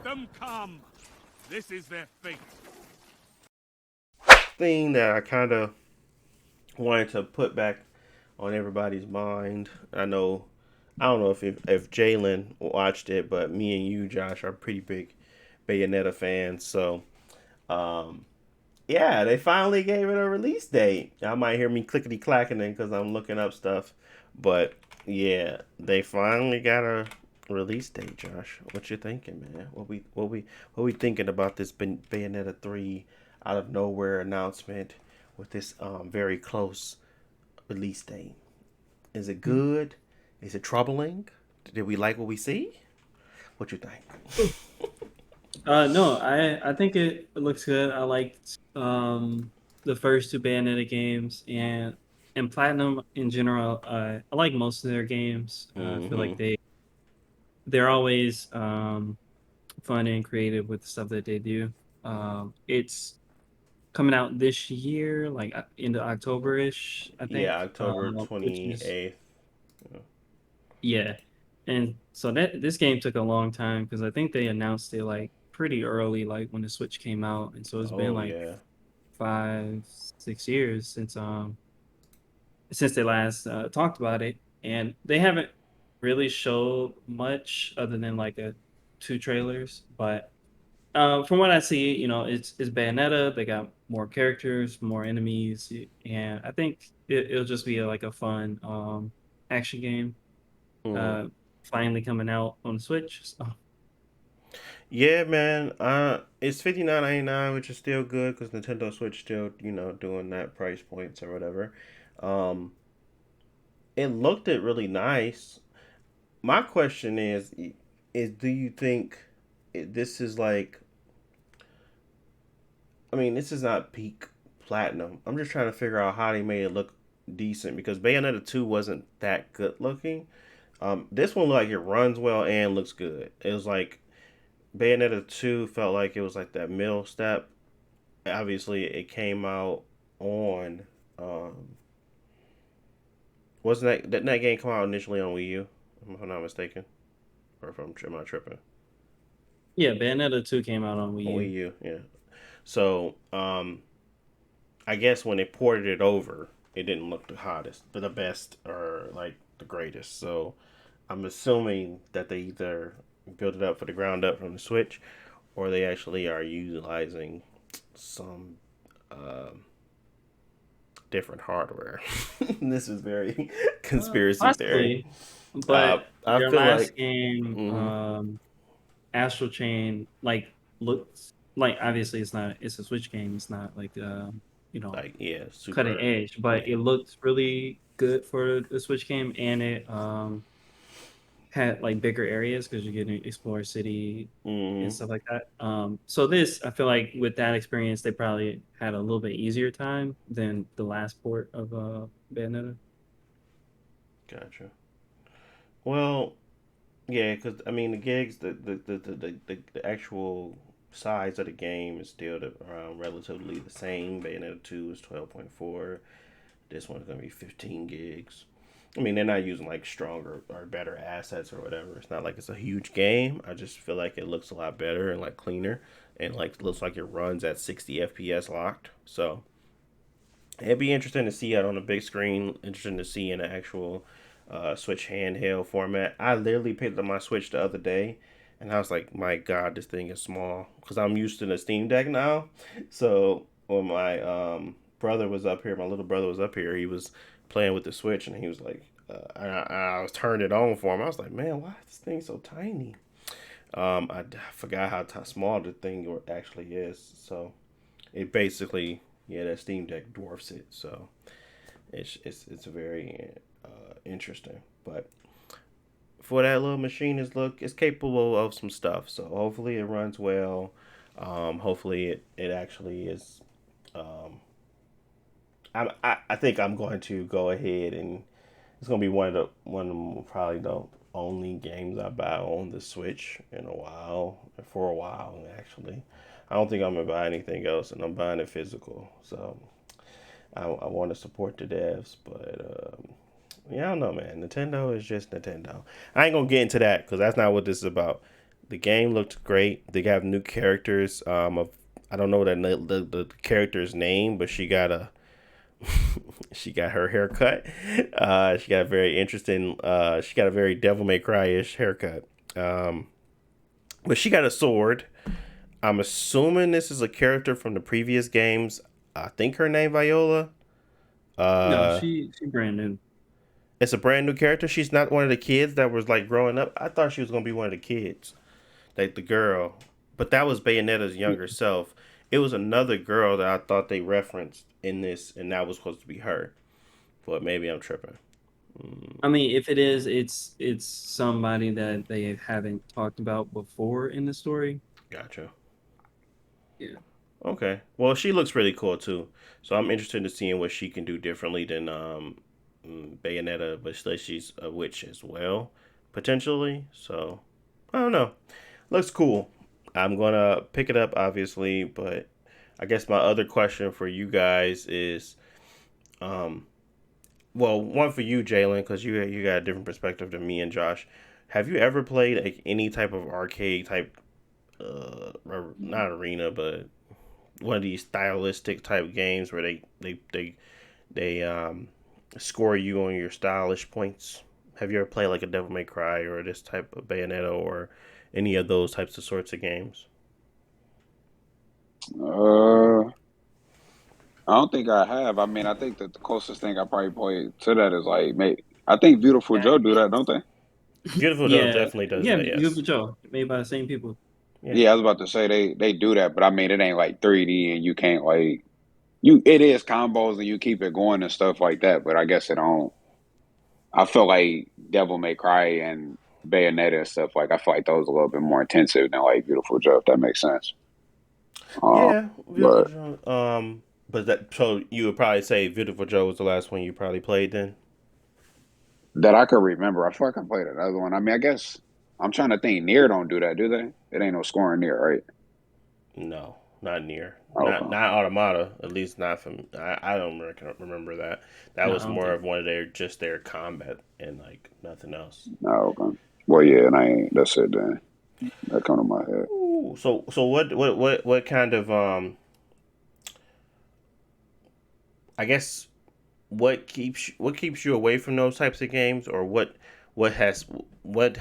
them come. This is their fate. Thing that I kind of wanted to put back on everybody's mind. I don't know if Jalen watched it, but me and you, Josh, are pretty big Bayonetta fans. So, um, yeah, they finally gave it a release date. Y'all might hear me clickety clacking because I'm looking up stuff, but yeah, they finally got a release date. Josh, what you thinking, man? What we thinking about this Bayonetta 3 out of nowhere announcement with this very close release date? Is it good? Is it troubling? Did we like what we see? What you think? No, I think it looks good. I liked the first two Bayonetta games and Platinum in general. I like most of their games. I feel like Mm-hmm. they're always fun and creative with the stuff that they do. It's coming out this year, like into October-ish, I Yeah, think. October Which is 28th. yeah, and so that this game took a long time because I think they announced it like pretty early, like when the Switch came out, and so it's been Oh like yeah. 5, 6 years since they last talked about it, and they haven't really showed much other than like a two trailers. But from what I see, it's Bayonetta. They got more characters, more enemies, and I think it'll just be like a fun action game. Mm-hmm. Uh, Finally coming out on the Switch. So Yeah, man. It's 59.99, which is still good because Nintendo Switch still doing that price points or whatever. Um, it looked it really nice. My question is do you think this is like? I mean, this is not peak platinum. I'm just trying to figure out how they made it look decent because Bayonetta 2 wasn't that good looking. This one looked like it runs well and looks good. It was like Bayonetta 2 felt like it was like that middle step. Obviously, it came out on. Um, wasn't that game come out initially on Wii U? If I'm not mistaken, or if am I tripping? yeah, Bayonetta 2 came out on Wii On Wii U. U, yeah. So, I guess when they ported it over, it didn't look the hottest, but the best or like the greatest. So, I'm assuming that they either built it up for the ground up from the Switch, or they actually are utilizing some uh, different hardware. This is very conspiracy theory. Possibly, but I their feel last like, game, mm-hmm, Astral Chain, like looks like obviously it's a Switch game. It's not like you know like yeah, cutting super, edge, but yeah, it looked really good for the Switch game, and it had like bigger areas because you get to explore city and mm-hmm, stuff like that. So this, I feel like with that experience, they probably had a little bit easier time than the last port of Bayonetta. gotcha. Well, yeah, because I mean the gigs, the actual size of the game is still around relatively the same. Bayonetta 2 is 12.4. This one's gonna be 15 gigs. I mean, they're not using like stronger or better assets or whatever. It's not like it's a huge game. I just feel like it looks a lot better and like cleaner, and like looks like it runs at 60 FPS locked. So it'd be interesting to see it on a big screen. Interesting to see in an actual Switch handheld format. I literally picked up my Switch the other day, and I was like, "My God, this thing is small." Because I'm used to the Steam Deck now. So when my brother was up here, my little brother was up here. He was playing with the Switch, and he was like, I was turning it on for him. I was like, "Man, why is this thing so tiny?" I forgot how small the thing actually is. So it basically, yeah, that Steam Deck dwarfs it. So it's very interesting. But for that little machine, it's capable of some stuff. So hopefully it runs well. Hopefully it actually is. Um, I think I'm going to go ahead and it's gonna be probably the only games I buy on the Switch in a while for a while actually. I don't think I'm gonna buy anything else, and I'm buying it physical. So I want to support the devs, but yeah, I don't know, man. Nintendo is just Nintendo. I ain't gonna get into that because that's not what this is about. The game looked great. They have new characters. Of I don't know the character's name, but she got a she got her haircut. She got a very interesting. She got a very Devil May Cry ish haircut. Um, but she got a sword. I'm assuming this is a character from the previous games. I think her name Viola. No, Uh, she brand new. it's a brand new character. She's not one of the kids that was like growing up. I thought she was gonna be one of the kids, like the girl. But that was Bayonetta's younger self. It was another girl that I thought they referenced in this, and that was supposed to be her. But maybe I'm tripping. Mm, I mean, if it is, it's somebody that they haven't talked about before in the story. gotcha. Yeah. Okay. Well, she looks really cool too. So I'm interested in seeing what she can do differently than Bayonetta, but she's a witch as well, potentially. So I don't know. Looks cool. I'm gonna pick it up, obviously, but I guess my other question for you guys is, um, well, one for you, Jalen, because you got a different perspective than me and Josh. Have you ever played like any type of arcade type, not arena, but one of these stylistic type games where they score you on your stylish points? Have you ever played like a Devil May Cry or this type of Bayonetta or any of those types of sorts of games? Uh, I don't think I have. I mean, I think that the closest thing I probably played to that is like, maybe I think Beautiful Joe do that, don't they? Beautiful Joe Yeah, definitely does yeah, that. Beautiful Yes. Joe, made by the same people. Yeah. Yeah, I was about to say they do that, but I mean, it ain't like 3D and you can't like you. It is combos and you keep it going and stuff like that. But I guess it don't. I feel like Devil May Cry and Bayonetta and stuff like I feel like those are a little bit more intensive than like Beautiful Joe, if that makes sense. Um, Yeah. Beautiful but Joe. But that so you would probably say Beautiful Joe was the last one you probably played then. that I could remember, I feel like I played another one. I mean, I guess I'm trying to think. Near don't do that, do they? It ain't no scoring near, right? No, not near. Okay. Not Automata. At least not from. I don't remember that. That No, I was don't more think. of one of their just their combat and like nothing else. No, okay. Well, yeah, and I ain't. That's it. Then that come to my head. Ooh, so what kind of I guess what keeps you away from those types of games, or what has what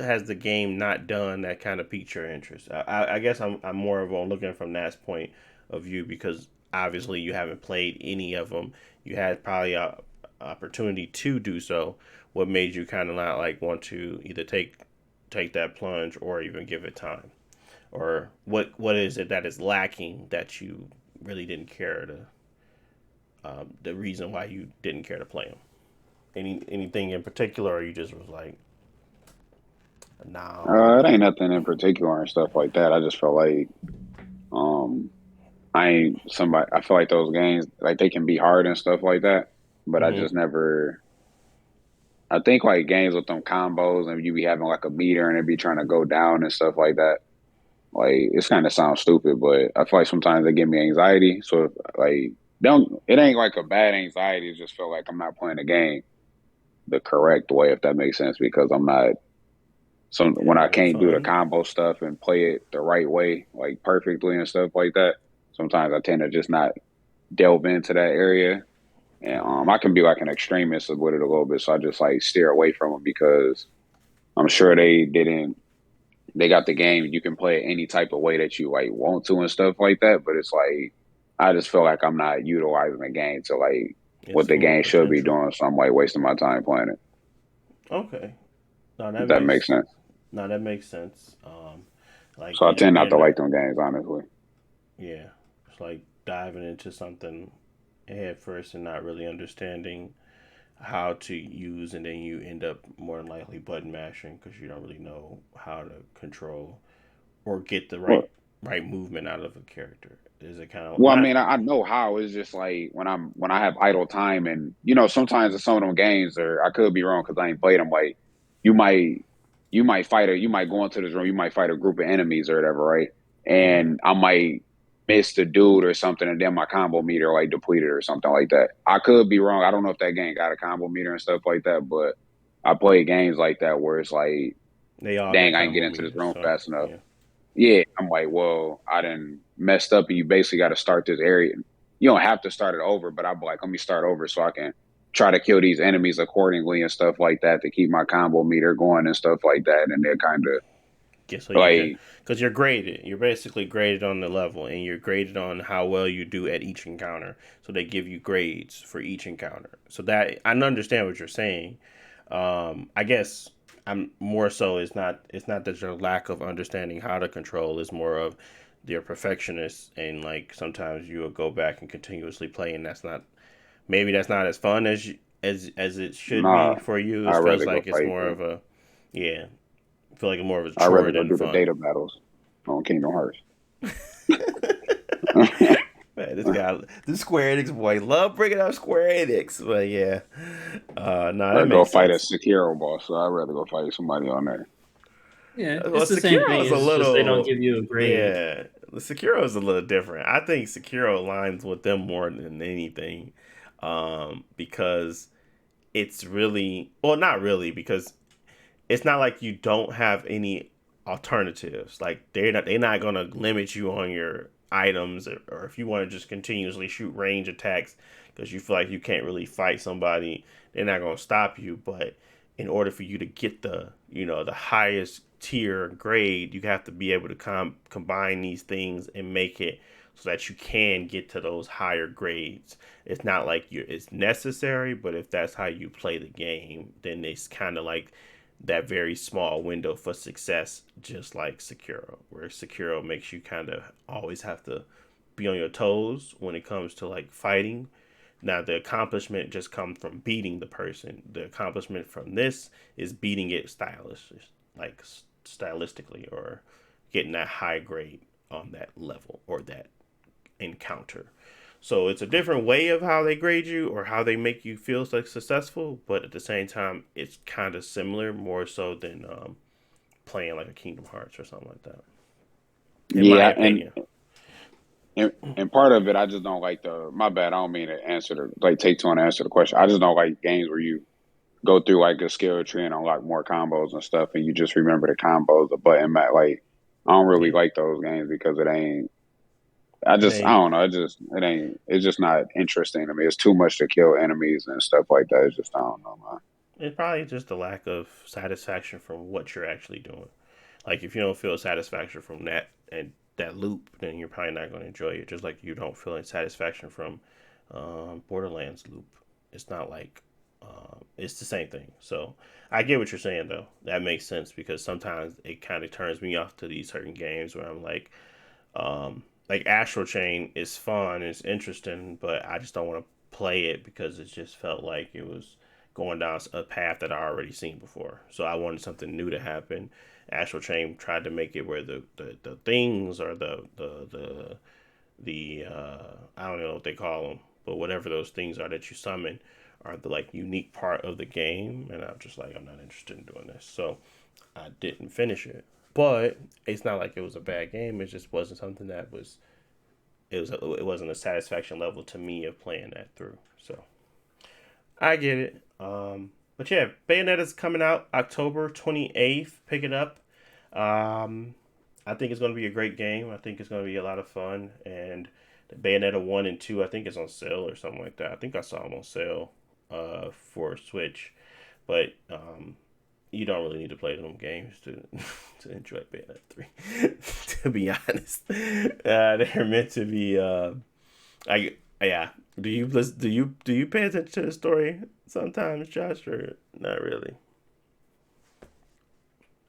has the game not done that kind of piqued your interest? I guess I'm more of on looking from that point of view because obviously you haven't played any of them. You had probably a opportunity to do so. What made you kind of not like want to either take that plunge or even give it time? Or what is it that is lacking that you really didn't care to the reason why you didn't care to play them? Anything in particular, or you just was like, nah, I don't really. It ain't nothing in particular and stuff like that. I just felt like um, I ain't somebody. I feel like those games like they can be hard and stuff like that, but I Mm-hmm. just never. I think like games with them combos and you be having like a meter and it be trying to go down and stuff like that. Like it's kind of sounds stupid, but I feel like sometimes they give me anxiety. So like don't it ain't like a bad anxiety. It just feel like I'm not playing the game the correct way, if that makes sense, because I'm not some Yeah, when I having can't do the fun. combo stuff and play it the right way, like perfectly and stuff like that. Sometimes I tend to just not delve into that area, and Mm, I can be like an extremist with it a little bit. So I just like steer away from it because I'm sure they didn't. They got the game. You can play it any type of way that you like want to and stuff like that. But it's like I just feel like I'm not utilizing the game to like its what the full game should be potential. doing. So I'm like wasting my time playing it. Okay, no, If that makes sense. that makes sense. Like So I tend not you're to not, like them games, honestly. yeah, it's like diving into something head first and not really understanding how to use, and then you end up more than likely button mashing because you don't really know how to control or get the Well, right movement out of a character. Is it kind of Well, I not? mean, I know how. It's just like when I have idle time, and sometimes in some of them games, or I could be wrong because I ain't played them. Like you might you might go into this room, you might fight a group of enemies or whatever, right? Mm-hmm. And I might miss the dude or something, and then my combo meter like depleted or something like that. I could be wrong. I don't know if that game got a combo meter and stuff like that, but I play games like that where it's like They all got dang, I didn't get combo into this meters, room so fast enough. yeah. Yeah, I'm like, well, I done messed up, and you basically got to start this area. You don't have to start it over, but I'm like, let me start over so I can try to kill these enemies accordingly and stuff like that to keep my combo meter going and stuff like that. And they're kind of Yeah, so you can, like, because you're graded. You're basically graded on the level, and you're graded on how well you do at each encounter. So they give you grades for each encounter. So that I understand what you're saying. I guess I'm more so. It's not that your lack of understanding how to control. It's more of you're perfectionist, and like sometimes you will go back and continuously play, and that's not as fun as it should be nah, for you. It I'd feels rather go like it's fight, more bro. of a yeah. I feel like it's more of a I'd chore rather go than do the fun. data battles on Kingdom Hearts. Man, this Square Enix boy, love bringing up Square Enix, but yeah, no, Or that go makes fight a sense. Sekiro boss. So I'd rather go fight somebody on there. Yeah, Well, it's the same thing. Sekiro is a It's just they don't little, give you a grade. yeah, the Sekiro is a little different. I think Sekiro aligns with them more than anything, because it's really, well, not really, because it's not like you don't have any alternatives. Like they're not gonna limit you on your items, or if you want to just continuously shoot range attacks because you feel like you can't really fight somebody, they're not gonna stop you. But in order for you to get the highest tier grade, you have to be able to combine these things and make it so that you can get to those higher grades. It's not like it's necessary, but if that's how you play the game, then it's kind of like that very small window for success, just like Sekiro, where Sekiro makes you kind of always have to be on your toes when it comes to like fighting. Now the accomplishment just comes from beating the person. The accomplishment from this is beating it like stylistically, or getting that high grade on that level or that encounter. So it's a different way of how they grade you or how they make you feel like successful, but at the same time, it's kind of similar, more so than playing like a Kingdom Hearts or something like that, in my Yeah, opinion. and part of it, I just don't like the. My bad. I don't mean to answer the like take too long to answer the question. I just don't like games where you go through like a skill tree and unlock more combos and stuff, and you just remember the combos, the button mat. Like I don't really Yeah, like those games because it ain't. it I ain't. don't know. It ain't. It's just not interesting to me. It's too much to kill enemies and stuff like that. It's just I don't know, man. It's probably just a lack of satisfaction from what you're actually doing. Like if you don't feel satisfaction from that loop, then you're probably not going to enjoy it. Just like you don't feel any satisfaction from Borderlands loop. It's not like it's the same thing. So I get what you're saying though. That makes sense because sometimes it kind of turns me off to these certain games where I'm like Astral Chain is fun, it's interesting, but I just don't want to play it because it just felt like it was going down a path that I already seen before. So I wanted something new to happen. Astral Chain tried to make it where the things or the I don't know what they call them, but whatever those things are that you summon are the like unique part of the game, and I'm just like I'm not interested in doing this, so I didn't finish it. But it's not like it was a bad game. It just wasn't something that was it wasn't a satisfaction level to me of playing that through. So I get it. But yeah, Bayonetta's coming out October 28th. Pick it up. Um, I think it's going to be a great game. I think it's going to be a lot of fun. And the Bayonetta 1 and 2, I think it's on sale or something like that. I think I saw them on sale for Switch. But you don't really need to play them games to to enjoy Bayonetta 3. To be honest, they're meant to be. I yeah. Do you pay attention to the story sometimes, Josh, or not really?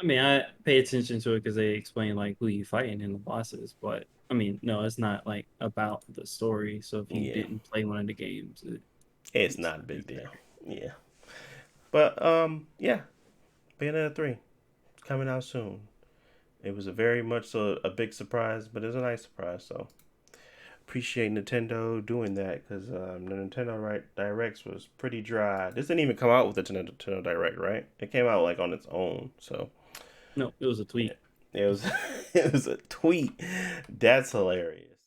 I mean, I pay attention to it because they explain like who you fighting in the bosses, but I mean, no, it's not like about the story. So if you Yeah, didn't play one of the games, it's not a it's big deal. there. Yeah, but yeah, Bayonetta 3 coming out soon. It was a very much so a big surprise, but it was a nice surprise. So appreciate Nintendo doing that because the Nintendo Directs was pretty dry. This didn't even come out with the Nintendo Direct, right? It came out like on its own. So No, it was a yeah, tweet. it was it was a tweet. That's hilarious.